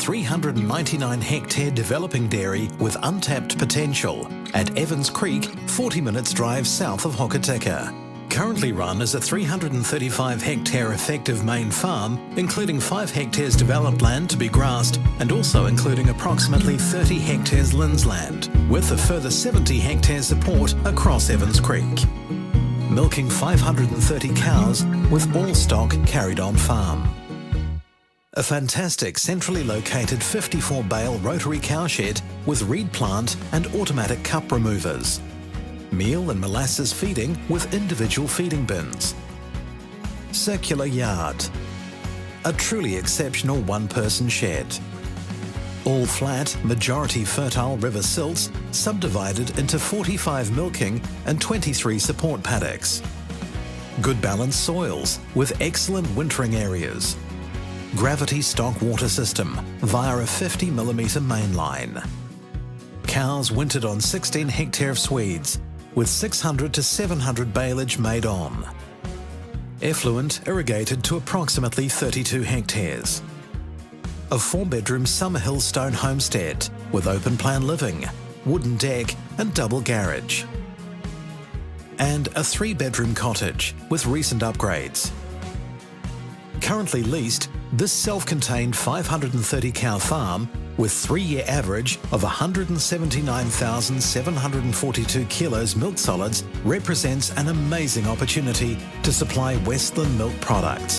399 hectare developing dairy with untapped potential at Evans Creek, 40 minutes drive south of Hokitika. Currently run as a 335 hectare effective main farm, including 5 hectares developed land to be grassed and also including approximately 30 hectares lindsland, with a further 70 hectares support across Evans Creek. Milking 530 cows with all stock carried on farm. A fantastic centrally located 54 bale rotary cowshed with reed plant and automatic cup removers. Meal and molasses feeding with individual feeding bins. Circular yard. A truly exceptional one-person shed. All flat, majority fertile river silts subdivided into 45 milking and 23 support paddocks. Good balanced soils with excellent wintering areas. Gravity stock water system via a 50mm main line. Cows wintered on 16 hectare of Swedes with 600 to 700 baleage made on. Effluent irrigated to approximately 32 hectares. A 4-bedroom Summerhill stone homestead with open plan living, wooden deck and double garage. And a 3-bedroom cottage with recent upgrades. Currently leased, this self-contained 530 cow farm with 3-year average of 179,742 kilos milk solids represents an amazing opportunity to supply Westland milk products.